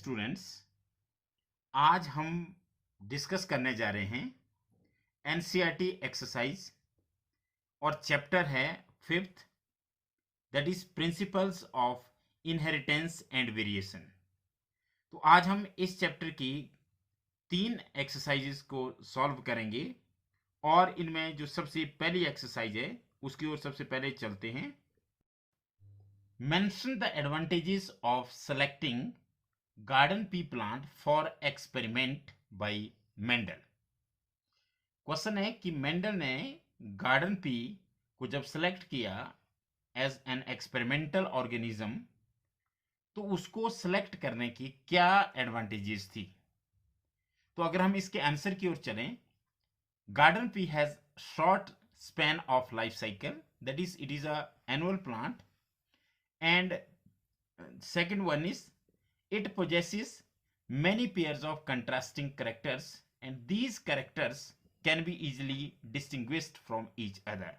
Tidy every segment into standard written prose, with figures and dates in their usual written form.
Students, आज हम discuss करने जा रहे हैं एनसीईआरटी एक्सरसाइज और चैप्टर है fifth, that is principles of inheritance and variation. तो आज हम इस चैप्टर की 3 एक्सरसाइजेस को सॉल्व करेंगे और इनमें जो सबसे पहली एक्सरसाइज है उसकी ओर सबसे पहले चलते हैं। Mention the advantages of selecting garden pea plant for experiment bye Mendel. Question है कि मेंडल ने गार्डन पी को जब सेलेक्ट किया एज एन एक्सपेरिमेंटल ऑर्गेनिज्म तो उसको सेलेक्ट करने की क्या एडवांटेजेस थी। तो अगर हम इसके आंसर की ओर चलें, garden pea has short span of life cycle, that is it is a annual plant, and second one is it possesses many pairs of contrasting characters and these characters can be easily distinguished from each other.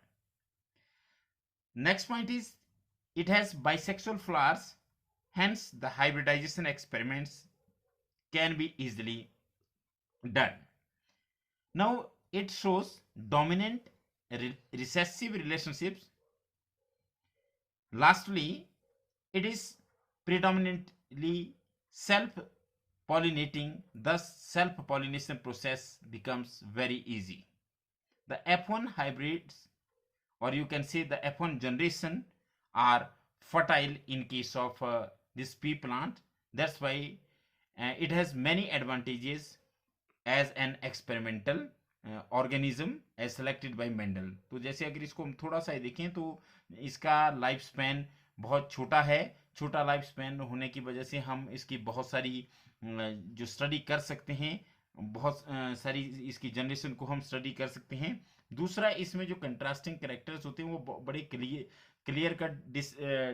Next point is it has bisexual flowers, hence the hybridization experiments can be easily done. Now it shows dominant recessive relationships. Lastly, it is predominantly self-pollinating, thus self-pollination process becomes very easy. The F1 hybrids, or you can say the F1 generation, are fertile in case of this pea plant. That's why it has many advantages as an experimental organism as selected by Mendel. तो जैसे अगर इसको हम थोड़ा सा देखें तो इसका लाइफ स्पैन बहुत छोटा है। छोटा लाइफ स्पैन होने की वजह से हम इसकी बहुत सारी जो स्टडी कर सकते हैं, बहुत सारी इसकी जनरेशन को हम स्टडी कर सकते हैं। दूसरा, इसमें जो कंट्रास्टिंग कैरेक्टर्स होते हैं वो बड़े क्लियर कट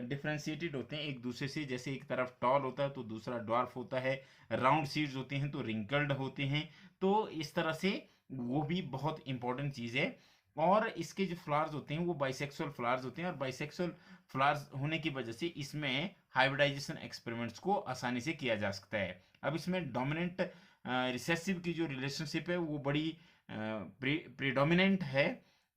डिफ्रेंशिएटेड होते हैं एक दूसरे से। जैसे एक तरफ टॉल होता है तो दूसरा ड्वार्फ होता है, राउंड सीड्स होते हैं तो रिंकल्ड होते हैं। तो इस तरह से वो भी बहुत इंपॉर्टेंट चीज़ है। और इसके जो फ्लावर्स होते हैं वो बाइसेक्सुअल फ्लावर्स होते हैं और बाइसेक्सुअल फ्लावर्स होने की वजह से इसमें हाइब्रिडाइजेशन एक्सपेरिमेंट्स को आसानी से किया जा सकता है। अब इसमें डोमिनेंट रिसेसिव की जो रिलेशनशिप है वो बड़ी प्रीडोमिनेंट है।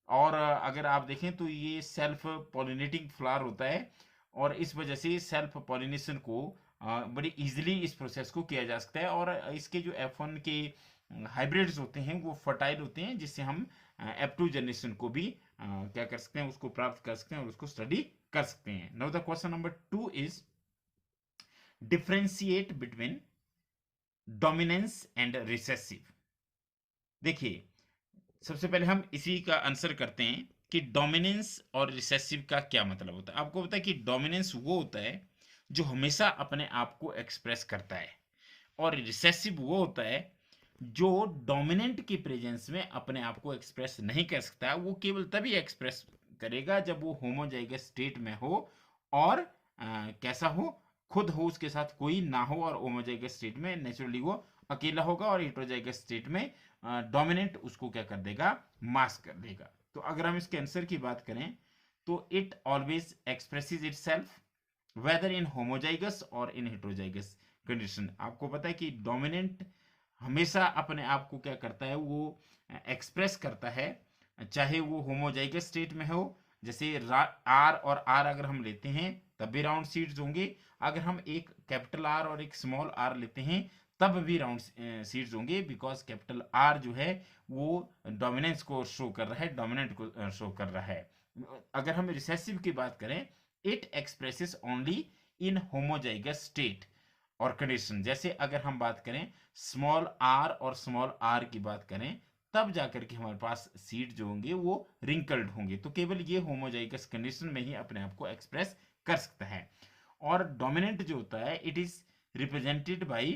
और अगर आप देखें तो ये सेल्फ पॉलिनेटिंग फ्लावर होता है और इस वजह से सेल्फ पॉलिनेशन को बड़ी इजीली इस प्रोसेस को किया जा सकता है। और इसके जो F1 के हाइब्रिड्स होते हैं वो फर्टाइल होते हैं, जिससे हम F2 जनरेशन को भी क्या कर सकते हैं, उसको प्राप्त कर सकते हैं और उसको स्टडी कर सकते हैं। Now the question number 2 is differentiate between dominance and recessive. देखिए, सबसे पहले हम इसी का आंसर करते हैं कि डोमिनेंस और रिसेसिव का क्या मतलब होता है। आपको पता है कि डोमिनेंस वो होता है जो हमेशा अपने आप को एक्सप्रेस करता है और रिसेसिव वो होता है जो डोमिनेंट की प्रेजेंस में अपने आप को एक्सप्रेस नहीं कर सकता। वो केवल तभी एक्सप्रेस करेगा जब वो होमोजाइगस स्टेट में हो और कैसा हो, खुद हो, उसके साथ कोई ना हो, और होमोजाइगस स्टेट में नेचुरली वो अकेला होगा और हेटेरोजाइगस स्टेट में डोमिनेंट उसको क्या कर देगा, मास्क कर देगा। तो अगर हम इसके आंसर की बात करें तो it always expresses itself whether in homozygous और इन हेटेरोजाइगस कंडीशन। आपको पता है कि डोमिनेंट हमेशा अपने आप को क्या करता है, वो एक्सप्रेस करता है चाहे वो होमोजाइगस स्टेट में हो। जैसे आर और आर अगर हम लेते हैं तब भी राउंड सीड्स होंगे, अगर हम एक कैपिटल आर और एक स्मॉल आर लेते हैं तब भी राउंड सीड्स होंगे, बिकॉज कैपिटल आर जो है वो डोमिनेंस को शो कर रहा है, डोमिनेंट को शो कर रहा है। अगर हम रिसेसिव की बात करें, it expresses only in homozygous state और कंडीशन। जैसे अगर हम बात करें स्मॉल आर और स्मॉल आर की बात करें तब जाकर के हमारे पास सीड जो होंगे वो रिंकल्ड होंगे। तो केवल ये होमोजाइगस कंडीशन में ही अपने आप को एक्सप्रेस कर सकता है। और डोमिनेंट जो होता है it is represented by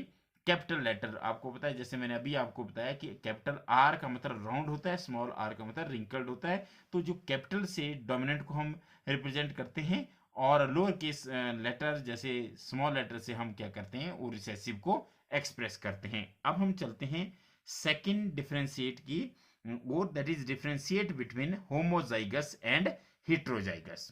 capital letter. आपको पता है, जैसे मैंने अभी आपको बताया कि कैपिटल आर का मतलब राउंड होता है, स्मॉल आर का मतलब रिंकल्ड होता है। तो जो कैपिटल से डोमिनेंट को हम रिप्रेजेंट करते हैं और लोअर केस लेटर जैसे स्मॉल लेटर से हम क्या करते हैं, वो रिसेसिव को एक्सप्रेस करते हैं। अब हम चलते हैं सेकंड डिफरेंशिएट की और that is differentiate between homozygous and heterozygous.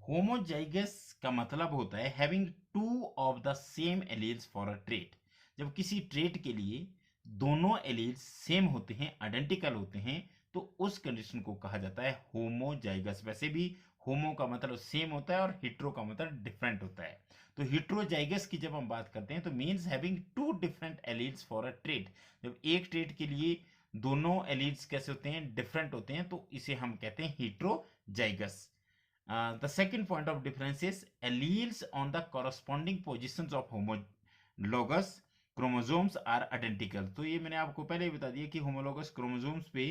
Homozygous का मतलब होता है having two of the same alleles for a trait. जब किसी ट्रेट के लिए दोनों एलील्स सेम होते हैं, आइडेंटिकल होते हैं, तो उस कंडीशन को कहा जाता है होमोजाइगस। वैसे भी होमो का मतलब सेम होता है और हिट्रो का मतलब डिफरेंट होता है। तो हिट्रोजाइगस की जब हम बात करते हैं तो means having two different alleles for a trait. जब एक ट्रेट के लिए दोनों एलील्स कैसे होते हैं, डिफरेंट होते हैं, तो इसे हम कहते हैं heterozygous. The second point of difference is alleles on the corresponding positions of homologous chromosomes are identical। तो ये मैंने आपको पहले ही बता दिया कि homologous chromosomes पे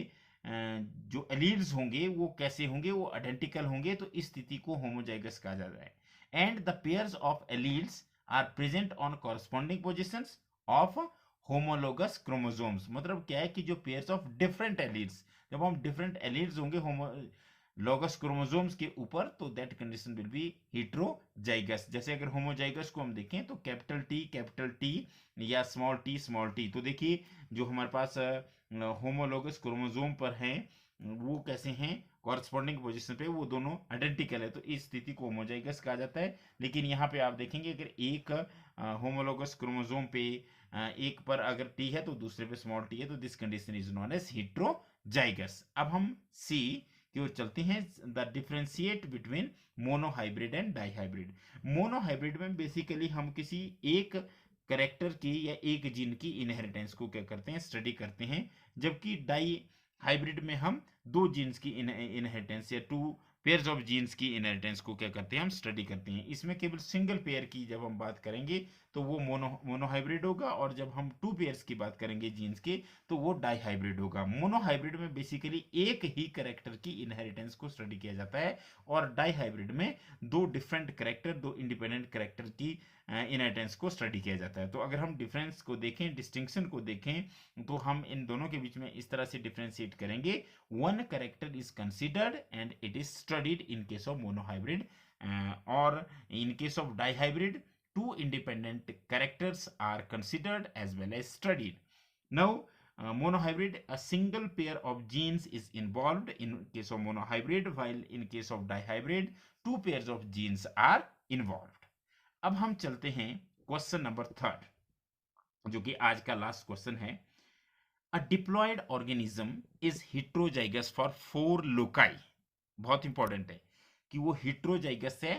जो alleles होंगे वो कैसे होंगे, वो आइडेंटिकल होंगे, तो इस स्थिति को होमोजाइगस कहा जाता है। And the pairs of alleles are present on corresponding positions of homologous chromosomes। मतलब क्या है कि जो पेयर्स ऑफ डिफरेंट एलील्स, जब हम डिफरेंट एलील्स होंगे होमोलॉगस क्रोमोसोम्स के ऊपर, तो that condition will be heterozygous. जैसे अगर होमोजाइगस को हम देखें तो कैपिटल टी या स्मॉल टी, तो देखिए जो हमारे पास होमोलॉगस क्रोमोसोम पर हैं वो कैसे हैं, कॉरस्पॉन्डिंग पोजीशन पे वो दोनों आइडेंटिकल है, तो इस स्थिति को होमोजाइगस कहा जाता है। लेकिन यहाँ पे आप देखेंगे अगर एक होमोलॉगस क्रोमोसोम पे एक पर अगर टी है तो दूसरे पे स्मॉल टी है, तो this condition is known as heterozygous. अब हम सी की ओर चलते हैं। The differentiate between monohybrid and dihybrid. Monohybrid में बेसिकली हम किसी एक करेक्टर की या एक जीन की इनहेरिटेंस को क्या करते हैं, स्टडी करते हैं। जबकि डाई हाइब्रिड में हम दो जीन्स की इनहेरिटेंस या टू पेयर्स ऑफ जीन्स की इनहेरिटेंस को क्या करते हैं, हम स्टडी करते हैं। इसमें केवल सिंगल पेयर की जब हम बात करेंगे तो वो मोनोहाइब्रिड होगा, और जब हम टू पेयर्स की बात करेंगे जीन्स के तो वो डाईहाइब्रिड होगा। मोनोहाइब्रिड में बेसिकली एक ही करेक्टर की इनहेरिटेंस को स्टडी किया जाता है, और डाईहाइब्रिड में दो डिफरेंट करेक्टर, दो इंडिपेंडेंट करेक्टर की इनहेरिटेंस को स्टडी किया जाता है। तो अगर हम डिफरेंस को देखें, डिस्टिंक्शन को देखें, तो हम इन दोनों के बीच में इस तरह से डिफरेंशिएट करेंगे। One character is considered and it is studied in case of monohybrid, और in case of dihybrid two independent characters are considered as well as studied. Now, monohybrid, a single pair of genes is involved in case of monohybrid, while in case of dihybrid, two pairs of genes are involved. अब हम चलते हैं question number 3, जो कि आज का last question है। A diploid organism is heterozygous for 4 loci. बहुत इंपॉर्टेंट है कि वो हिट्रोजाइगस है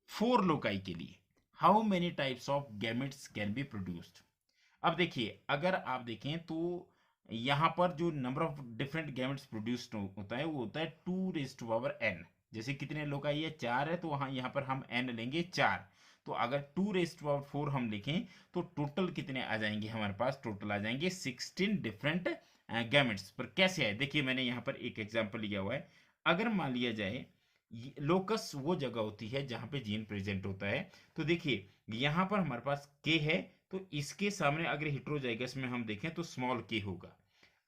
4 लोकाई के लिए। How many types of gametes can be produced. अब देखिए, अगर आप देखें तो यहाँ पर जो number of different gametes produced होता है वो होता है 2n। जैसे कितने लोकाई है, 4 है, तो वहाँ यहाँ पर हम n लेंगे 4। तो अगर 2^4 हम लिखें तो टोटल कितने आ जाएंगे, हमारे पास टोटल आ जाएंगे 16 डिफरेंट गैमेट्स। पर कैसे आए, देखिए मैंने यहाँ पर एक एग्जांपल लिया हुआ है। अगर मान लिया जाए लोकस वो जगह होती है जहां पे जीन प्रेजेंट होता है, तो देखिए यहां पर हमारे पास के है, तो इसके सामने अगर हिट्रोजाइगस में हम देखें तो स्मॉल के होगा।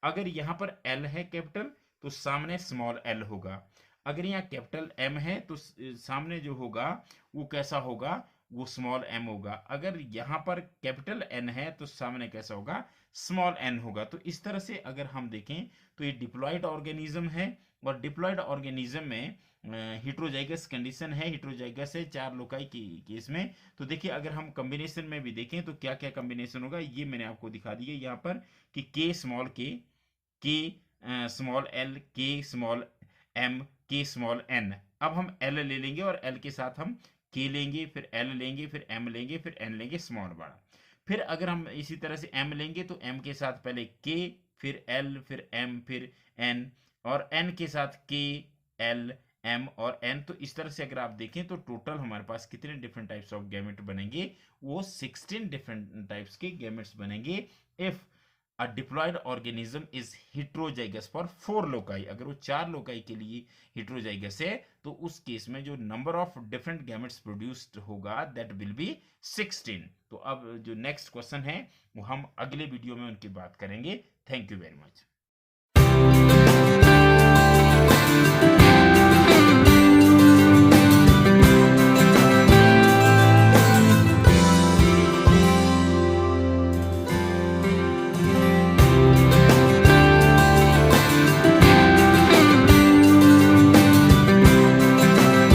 अगर यहां पर एल है कैपिटल, तो सामने स्मॉल एल होगा। अगर यहाँ कैपिटल एम है तो सामने जो होगा वो कैसा होगा, वो स्मॉल एम होगा। अगर यहाँ पर कैपिटल एन है तो सामने कैसा होगा, स्मॉल एन होगा। तो इस तरह से अगर हम देखें तो ये डिप्लॉयड ऑर्गेनिज्म है, और डिप्लॉयड ऑर्गेनिज्म में हिट्रोजाइगस कंडीशन है, हिट्रोजाइगस है 4 लोकाई की केस में। तो देखिए अगर हम कॉम्बिनेशन में भी देखें तो क्या क्या कॉम्बिनेशन होगा, ये मैंने आपको दिखा दिया यहाँ पर कि के स्मॉल के स्मॉल एल, के स्मॉल एम, के स्मॉल एन। अब हम एल ले लेंगे और एल के साथ हम के लेंगे, फिर एल लेंगे, फिर एम लेंगे, फिर एन लेंगे स्मॉल बड़ा। फिर अगर हम इसी तरह से एम लेंगे तो एम के साथ पहले के, फिर एल, फिर एम, फिर एन, और एन के साथ के, एल, एम और एन। तो इस तरह से अगर आप देखें तो टोटल हमारे पास कितने डिफरेंट टाइप्स ऑफ गैमेट बनेंगे, वो 16 डिफरेंट टाइप्स के गैमेट्स बनेंगे if a diploid organism is heterozygous for 4 loci. अगर वो 4 लोकाई के लिए हिट्रोजाइगस है तो उस केस में जो number of different gametes produced होगा दैट विल बी 16। तो अब जो नेक्स्ट क्वेश्चन है वो हम अगले वीडियो में उनकी बात करेंगे। Thank you very much.